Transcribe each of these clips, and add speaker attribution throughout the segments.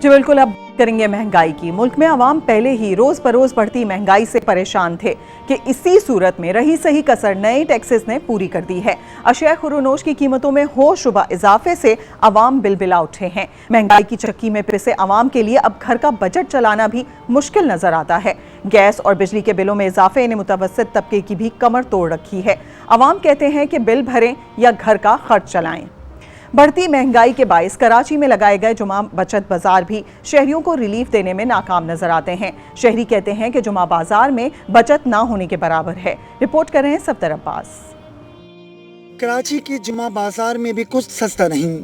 Speaker 1: जी बिल्कुल, अब करेंगे महंगाई की। मुल्क में आवाम पहले ही रोज बरोज बढ़ती महंगाई से परेशान थे कि इसी सूरत में रही सही कसर नए टैक्सेस ने पूरी कर दी है। अशिया खुरोनोश की कीमतों में होशरुबा इजाफे से आवाम बिलबिला उठे हैं। महंगाई की चक्की में पिसे आवाम के लिए अब घर का बजट चलाना भी मुश्किल नजर आता है। गैस और बिजली के बिलों में इजाफे ने मुतवस्सित तबके की भी कमर तोड़ रखी है। आवाम कहते हैं कि बिल भरें या घर का खर्च चलाएं। बढ़ती महंगाई के बाइस कराची में लगाए गए जुमा बचत बाजार भी शहरियों को रिलीफ देने में नाकाम नजर आते हैं। शहरी कहते हैं कि जुमा बाजार में बचत ना होने के बराबर है। रिपोर्ट कर रहे हैं सफदर अब्बास।
Speaker 2: कराची के जुमा बाजार में भी कुछ सस्ता नहीं।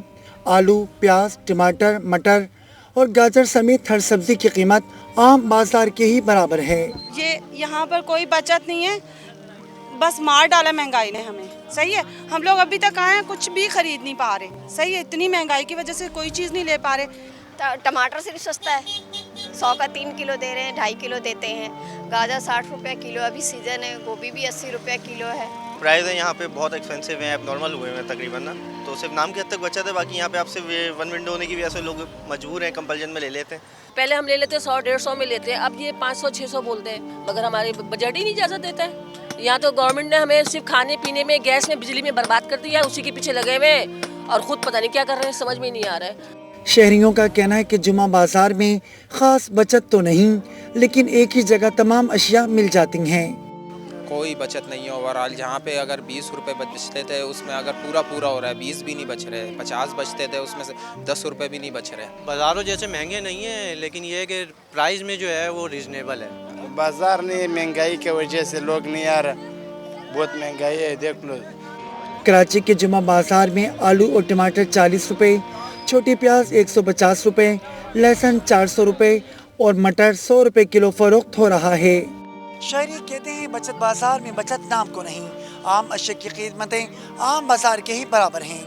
Speaker 2: आलू, प्याज, टमाटर, मटर और गाजर समेत हर सब्जी की कीमत आम बाजार के ही बराबर है।
Speaker 3: ये यहाँ पर कोई बचत नहीं है, बस मार डाला महंगाई ने हमें। सही है, हम लोग अभी तक आए हैं, कुछ भी खरीद नहीं पा रहे। सही है, इतनी महंगाई की वजह से कोई चीज़ नहीं ले पा रहे।
Speaker 4: टमाटर सिर्फ सस्ता है, 100 का 3 किलो दे रहे हैं, 2.5 किलो देते हैं। गाजर 60 रुपये किलो, अभी सीजन है। गोभी भी 80 रुपये किलो है।
Speaker 5: प्राइस है यहाँ पे बहुत एक्सपेंसिव है, अब नॉर्मल हुए हैं तकरीबन ना, तो सिर्फ नाम की हद तक बचत है। बाकी यहाँ पे आपसे वन विंडो होने की वजह से लोग मजबूर हैं, कंपल्जन में ले लेते हैं।
Speaker 6: पहले हम ले लेते 100-150 में लेते हैं, अब ये 500-600 बोलते हैं, मगर हमारे बजट ही नहीं इजाज़त देता है। यहाँ तो गवर्नमेंट ने हमें सिर्फ खाने पीने में, गैस में, बिजली में बर्बाद कर दिया, उसी के पीछे लगे हुए और खुद पता नहीं क्या कर रहे हैं, समझ में नहीं आ रहा है।
Speaker 2: शहरियों का कहना है कि जुमा बाजार में खास बचत तो नहीं, लेकिन एक ही जगह तमाम अशिया मिल जाती हैं।
Speaker 7: कोई बचत नहीं है ओवरऑल। जहाँ पे अगर 20 रुपये बचते थे उसमें अगर पूरा हो रहा है, 20 भी नहीं बच रहे, 50 बचते थे उसमें से 10 रुपये भी नहीं बच रहे।
Speaker 5: बाज़ारों जैसे महंगे नहीं हैं, लेकिन ये है कि प्राइस में जो है वो रीजनेबल है।
Speaker 8: बाजार नहीं, महंगाई की वजह से लोग नहीं आ रहा, बहुत महंगाई है, देख लो।
Speaker 2: कराची के जुमा बाजार में आलू और टमाटर 40 रुपये, छोटी प्याज 150 रुपये, लहसुन 400 रुपये और मटर 100 रुपये किलो फरोख्त हो रहा है। शहरी कहते हैं बचत बाजार में बचत नाम को नहीं, आम अशिया की कीमतें आम बाजार के ही बराबर हैं।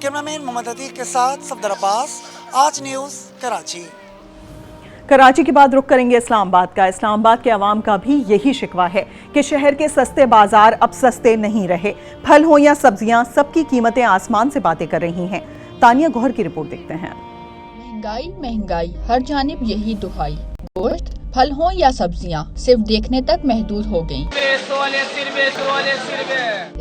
Speaker 2: कैमरामैन मोहम्मद अतीक के साथ सफदर अब्बास, आज न्यूज़, कराची।
Speaker 1: कराची के बाद रुख करेंगे इस्लामाबाद का। इस्लामाबाद के अवाम का भी यही शिकवा है कि शहर के सस्ते बाजार अब सस्ते नहीं रहे। फल हो या सब्जियां, सबकी कीमतें आसमान से बातें कर रही हैं। तानिया गौहर की रिपोर्ट देखते हैं।
Speaker 9: महंगाई महंगाई, हर जानिब यही दुहाई। गोश्त, फल हो या सब्जियां, सिर्फ देखने तक महदूद हो गयी।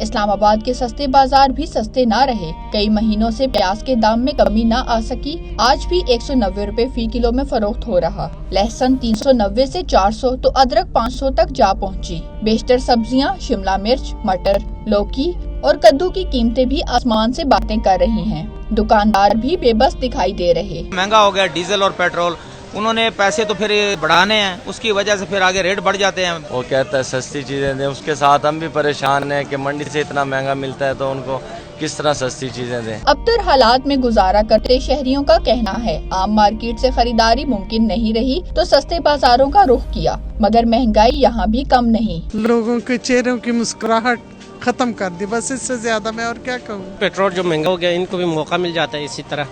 Speaker 9: इस्लामाबाद के सस्ते बाजार भी सस्ते ना रहे। कई महीनों से प्याज के दाम में कमी ना आ सकी। आज भी 190 रुपए फी किलो में फरोख्त हो रहा। लहसुन 390 से 400 तो अदरक 500 तक जा पहुंची। बेशतर सब्जियां शिमला मिर्च, मटर, लौकी और कद्दू की कीमतें भी आसमान से बातें कर रही हैं। दुकानदार भी बेबस दिखाई दे रहे।
Speaker 10: महंगा हो गया डीजल और पेट्रोल, उन्होंने पैसे तो फिर बढ़ाने हैं, उसकी वजह से फिर आगे रेट बढ़ जाते हैं।
Speaker 11: वो कहता है सस्ती चीज़ें दें, उसके साथ हम भी परेशान हैं कि मंडी से इतना महंगा मिलता है तो उनको किस तरह सस्ती चीज़ें दें।
Speaker 9: अबतर हालात में गुजारा करते शहरियों का कहना है आम मार्केट से खरीदारी मुमकिन नहीं रही तो सस्ते बाजारों का रुख किया, मगर महंगाई यहाँ भी कम नहीं।
Speaker 12: लोगों के चेहरों की मुस्कुराहट खत्म कर दी, बस इससे ज्यादा मैं और क्या कहूँ।
Speaker 13: पेट्रोल जो महंगा हो गया, इनको भी मौका मिल जाता है इसी तरह।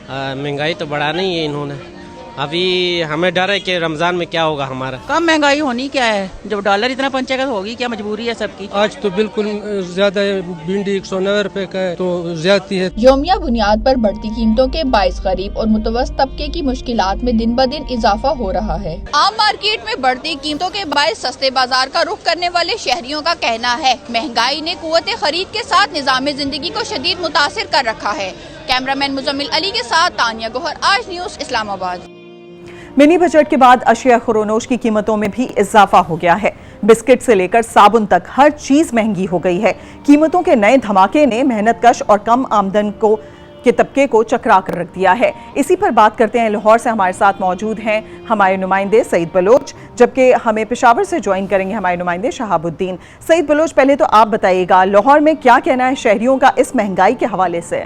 Speaker 13: महंगाई तो बढ़ा नहीं है इन्होंने। अभी हमें डर है कि रमजान में क्या होगा हमारा।
Speaker 14: कम महंगाई होनी क्या है, जब डॉलर इतना पंचेगा तो होगी क्या, मजबूरी है सबकी।
Speaker 15: आज तो बिल्कुल ज्यादा है, भिंडी 190 रुपए का है तो ज्यादती है।
Speaker 9: यौमिया बुनियाद पर बढ़ती कीमतों के बाइस गरीब और मुतवस्सित तबके की मुश्किलात में दिन ब दिन इजाफा हो रहा है। आम मार्केट में बढ़ती कीमतों के बाइस सस्ते बाजार का रुख करने वाले शहरियों का कहना है महंगाई ने कुव्वत खरीद के साथ निजाम जिंदगी को शदीद मुतासिर कर रखा है। कैमरामैन मुजम्मिल अली के साथ तानिया गौहर, आज न्यूज़, इस्लामाबाद।
Speaker 1: मिनी बजट के बाद अशिया खुरोनोश की कीमतों में भी इजाफा हो गया है। बिस्किट से लेकर साबुन तक हर चीज महंगी हो गई है। कीमतों के नए धमाके ने मेहनतकश और कम आमदन के तबके को चकरा कर रख दिया है। इसी पर बात करते हैं। लाहौर से हमारे साथ मौजूद हैं हमारे नुमाइंदे सईद बलोच, जबकि हमें पेशावर से ज्वाइन करेंगे हमारे नुमाइंदे शहाबुद्दीन। सईद बलोच, पहले तो आप बताइएगा लाहौर में क्या कहना है शहरियों का इस महंगाई के हवाले से।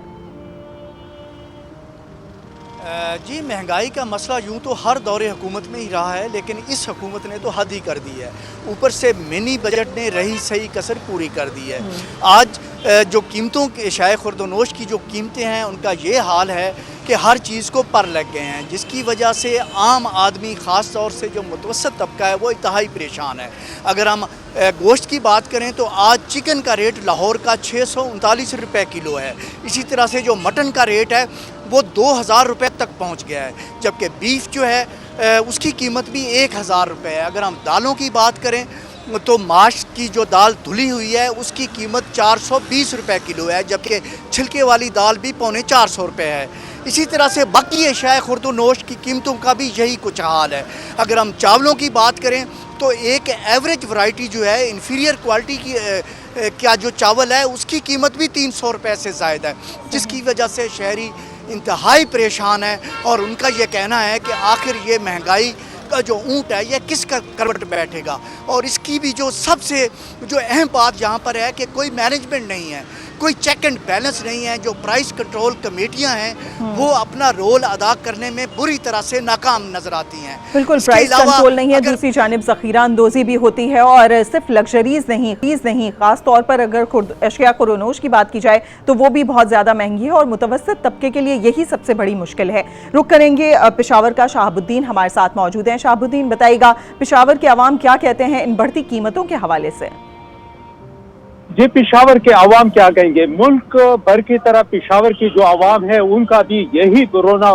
Speaker 16: जी, महंगाई का मसला यूँ तो हर दौरे हुकूमत में ही रहा है, लेकिन इस हुकूमत ने तो हद ही कर दी है। ऊपर से मिनी बजट ने रही सही कसर पूरी कर दी है। आज जो कीमतों के शाय खुर्दनोश की जो कीमतें हैं उनका ये हाल है कि हर चीज़ को पर लग गए हैं, जिसकी वजह से आम आदमी ख़ास तौर से जो मुतवस्सित तबका है वो इंतहाई परेशान है। अगर हम गोश्त की बात करें तो आज चिकन का रेट लाहौर का 639 रुपये किलो है। इसी तरह से जो मटन का रेट है وہ 2000 روپے تک پہنچ گیا ہے، جبکہ بیف جو ہے اس کی قیمت بھی 1000 روپے ہے۔ اگر ہم دالوں کی بات کریں تو ماش کی جو دال دھلی ہوئی ہے اس کی قیمت 420 روپے کلو ہے، جبکہ چھلکے والی دال بھی 350 روپے ہے۔ اسی طرح سے باقی اشیاء خورد و نوش کی قیمتوں کا بھی یہی کچھ حال ہے۔ اگر ہم چاولوں کی بات کریں تو ایک ایوریج ورائٹی جو ہے انفیریئر کوالٹی کی کیا جو چاول ہے اس کی قیمت بھی 300 روپے سے زائد ہے، جس کی وجہ سے شہری انتہائی پریشان ہے، اور ان کا یہ کہنا ہے کہ آخر یہ مہنگائی کا جو اونٹ ہے یہ کس کا کروٹ بیٹھے گا۔ اور اس کی بھی جو سب سے جو اہم بات یہاں پر ہے کہ کوئی مینجمنٹ نہیں ہے، کوئی چیک اینڈ بیلنس نہیں ہے۔ جو پرائس کنٹرول کمیٹیاں ہیں وہ اپنا رول ادا کرنے میں بری طرح سے ناکام نظر آتی ہیں۔
Speaker 1: بالکل پرائس کنٹرول نہیں ہے، دوسری جانب ذخیرہ اندوزی بھی ہوتی ہے، اور صرف لگژریز نہیں، خاص طور پر اگر اشیاء خورونوش کی بات کی جائے تو وہ بھی بہت زیادہ مہنگی ہے، اور متوسط طبقے کے لیے یہی سب سے بڑی مشکل ہے۔ رخ کریں گے پشاور کا، شہاب الدین ہمارے ساتھ موجود ہیں۔ شہاب الدین بتائیے گا پشاور کے عوام کیا کہتے ہیں ان بڑھتی قیمتوں کے حوالے سے؟
Speaker 17: جی پشاور کے عوام کیا کہیں گے، ملک بھر کی طرح پشاور کی جو عوام ہے ان کا بھی یہی رونا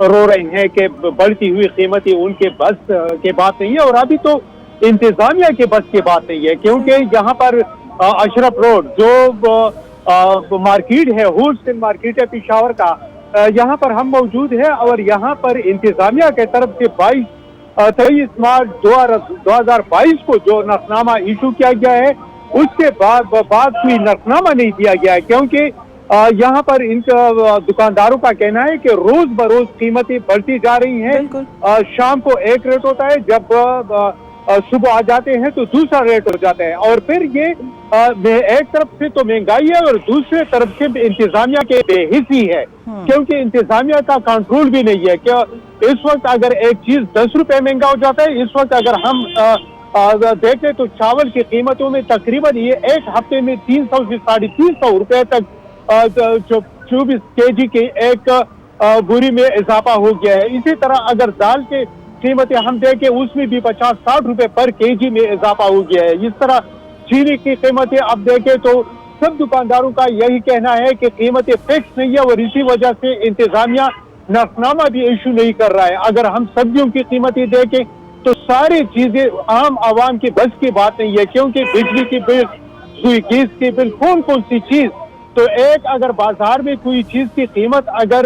Speaker 17: رو رہے ہیں کہ بڑھتی ہوئی قیمتیں ان کے بس کے بات نہیں ہے، اور ابھی تو انتظامیہ کے بس کی بات نہیں ہے، کیونکہ یہاں پر اشرف روڈ جو مارکیٹ ہے، ہول سیل مارکیٹ ہے پشاور کا، یہاں پر ہم موجود ہیں، اور یہاں پر انتظامیہ کے طرف سے 23 مارچ 2022 کو جو نقصنامہ ایشو کیا گیا ہے اس کے بعد کوئی نقصنامہ نہیں دیا گیا ہے، کیونکہ یہاں پر ان دکانداروں کا کہنا ہے کہ روز بروز قیمتیں بڑھتی جا رہی ہیں۔ شام کو ایک ریٹ ہوتا ہے، جب صبح آ جاتے ہیں تو دوسرا ریٹ ہو جاتا ہے، اور پھر یہ ایک طرف سے تو مہنگائی ہے اور دوسرے طرف سے انتظامیہ کے بے حسی ہے، کیونکہ انتظامیہ کا کنٹرول بھی نہیں ہے کہ اس وقت اگر ایک چیز 10 روپے مہنگا ہو جاتا ہے، اس وقت اگر ہم دیکھیں تو چاول کی قیمتوں میں تقریباً یہ ایک ہفتے میں 300 سے 350 روپے تک 24 kg کے ایک بوری میں اضافہ ہو گیا ہے۔ اسی طرح اگر دال کے قیمتیں ہم دیکھیں اس میں بھی 50-60 روپے پر kg میں اضافہ ہو گیا ہے۔ اس طرح چینی کی قیمتیں اب دیکھیں تو سب دکانداروں کا یہی کہنا ہے کہ قیمتیں فکس نہیں ہے، اور اسی وجہ سے انتظامیہ نقصنامہ بھی ایشو نہیں کر رہا ہے۔ اگر ہم سبزیوں کی قیمتیں دیکھیں تو ساری چیزیں عام عوام کی بس کی بات نہیں ہے، کیونکہ بجلی کی بل، گیس کی بل، کون سی چیز، تو ایک اگر بازار میں کوئی چیز کی قیمت اگر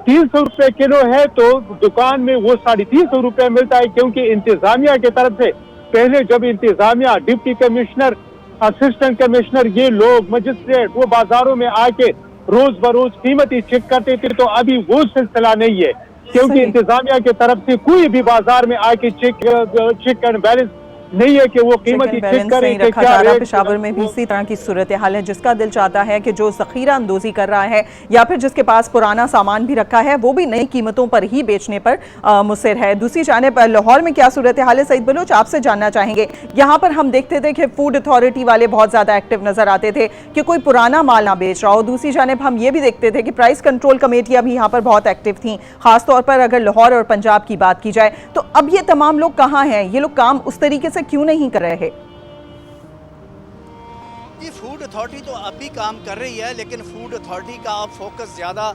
Speaker 17: 300 روپے کلو ہے تو دکان میں وہ 350 روپے ملتا ہے، کیونکہ انتظامیہ کی طرف سے پہلے جب انتظامیہ، ڈپٹی کمشنر، اسسٹنٹ کمشنر، یہ لوگ مجسٹریٹ وہ بازاروں میں آ کے روز بروز قیمتیں چیک کرتے تھے، تو ابھی وہ سلسلہ نہیں ہے، کیونکہ انتظامیہ کی طرف سے کوئی بھی بازار میں آ کے چیک اینڈ بیلنس نہیں ہے کہ وہ قیمتیں چیک کریں کہ کیا ریٹ۔
Speaker 1: پشاور میں بھی اسی طرح کی صورتحال ہے، جس کا دل چاہتا ہے کہ جو ذخیرہ اندوزی کر رہا ہے یا پھر جس کے پاس پرانا سامان بھی رکھا ہے وہ بھی نئی قیمتوں پر ہی بیچنے پر مصر ہے۔ دوسری جانب لاہور میں کیا صورتحال ہے؟ سعید بلوچ آپ سے جاننا چاہیں گے۔ یہاں پر ہم دیکھتے تھے کہ فوڈ اتھارٹی والے بہت زیادہ ایکٹیو نظر آتے تھے کہ کوئی پرانا مال نہ بیچ رہا ہو، دوسری جانب ہم یہ بھی دیکھتے تھے کہ پرائس کنٹرول کمیٹیاں بھی یہاں پر بہت ایکٹیو تھیں، خاص طور پر اگر لاہور اور پنجاب کی بات کی جائے تو اب یہ تمام لوگ کہاں ہیں؟ یہ لوگ کام اس طریقے سے کیوں نہیں کر رہے؟
Speaker 16: یہ فوڈ اتھارٹی تو اب بھی کام کر رہی ہے، لیکن فوڈ اتھارٹی کا اب فوکس زیادہ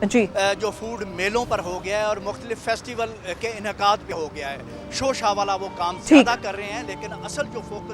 Speaker 16: جو فوڈ میلوں پر ہو گیا ہے اور مختلف فیسٹیول کے انعقاد پہ ہو گیا ہے، شو شاہ والا وہ کام زیادہ کر رہے ہیں، لیکن اصل جو فوکس